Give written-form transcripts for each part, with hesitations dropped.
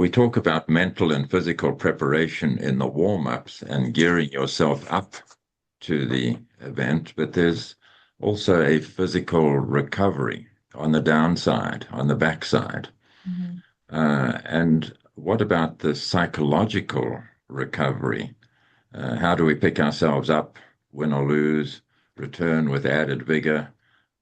we talk about mental and physical preparation in the warm-ups and gearing yourself up to the event, but there's also a physical recovery on the downside, on the backside. Mhm. And what about the psychological recovery? How do we pick ourselves up, win or lose, return with added vigor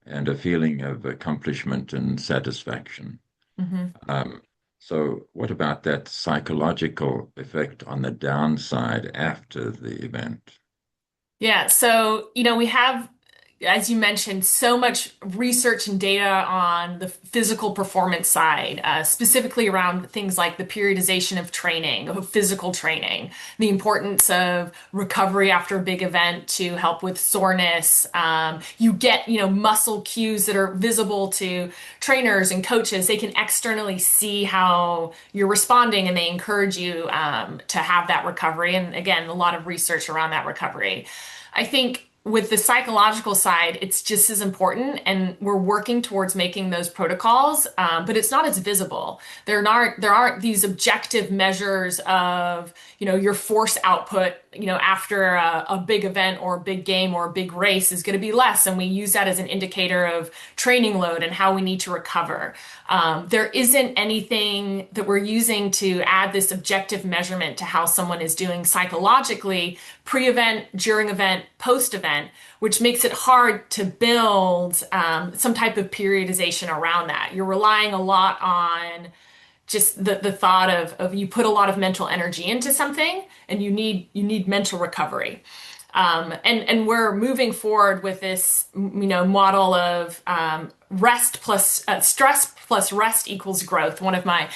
and a feeling of accomplishment and satisfaction? Mhm. Um, so, what about that psychological effect on the downside after the event? Yeah, so, we have, as you mentioned, so much research and data on the physical performance side, specifically around things like the periodization of training, of physical training, the importance of recovery after a big event to help with soreness. You get, muscle cues that are visible to trainers and coaches. They can externally see how you're responding and they encourage you to have that recovery. And again, a lot of research around that recovery. I think with the psychological side, it's just as important, and we're working towards making those protocols, but it's not as visible. There aren't these objective measures of your force output. After a big event or a big game or a big race is going to be less, and we use that as an indicator of training load and how we need to recover. There isn't anything that we're using to add this objective measurement to how someone is doing psychologically pre-event, during event, post-event, which makes it hard to build some type of periodization around that. You're relying a lot on just the thought of you put a lot of mental energy into something and you need mental recovery. And we're moving forward with this, model of rest plus stress plus rest equals growth. One of my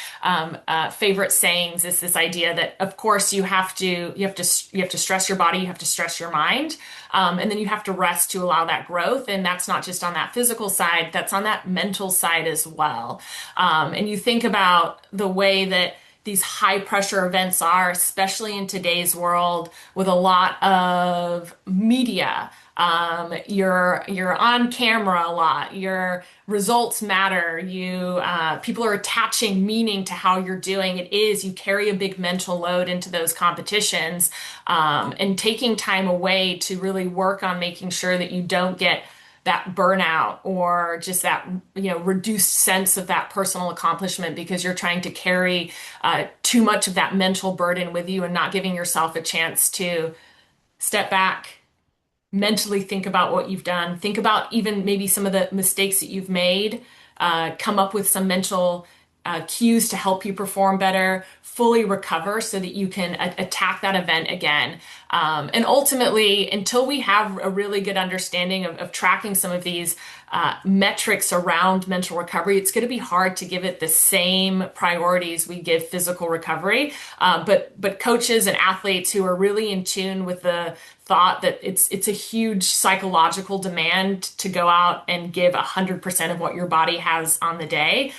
favorite sayings is this idea that, of course, you have to stress your body, you have to stress your mind, and then you have to rest to allow that growth. And that's not just on that physical side; that's on that mental side as well. And you think about the way that these high pressure events are, especially in today's world with a lot of media. You're on camera a lot. Your results matter. People are attaching meaning to how you're doing. You carry a big mental load into those competitions, and taking time away to really work on making sure that you don't get that burnout or just that reduced sense of that personal accomplishment because you're trying to carry too much of that mental burden with you and not giving yourself a chance to step back, mentally think about what you've done, think about even maybe some of the mistakes that you've made, come up with some mental cues to help you perform better, fully recover so that you can attack that event again. And ultimately, until we have a really good understanding of tracking some of these metrics around mental recovery, it's going to be hard to give it the same priorities we give physical recovery. But coaches and athletes who are really in tune with the thought that it's a huge psychological demand to go out and give 100% of what your body has on the day,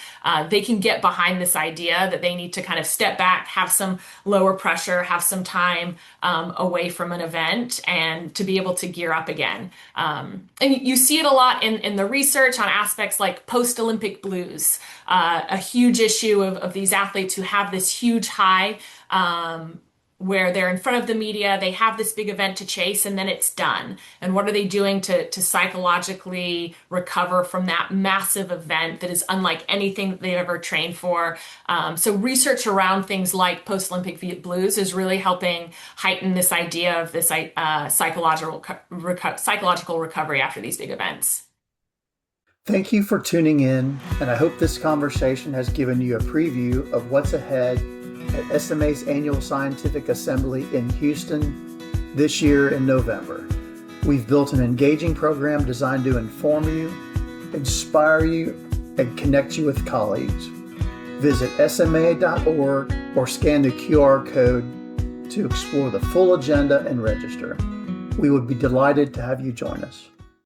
they can get behind this idea that they need to kind of step back, have some lower pressure, have some time away from an event, and to be able to gear up again. And you see it a lot in the research on aspects like post-Olympic blues, a huge issue of these athletes who have this huge high, where they're in front of the media, they have this big event to chase, and then it's done. And what are they doing to psychologically recover from that massive event that is unlike anything that they've ever trained for? So research around things like post-Olympic blues is really helping heighten this idea of this psychological recovery after these big events. Thank you for tuning in, and I hope this conversation has given you a preview of what's ahead at SMA's annual Scientific Assembly in Houston this year in November. We've built an engaging program designed to inform you, inspire you, and connect you with colleagues. Visit sma.org or scan the QR code to explore the full agenda and register. We would be delighted to have you join us.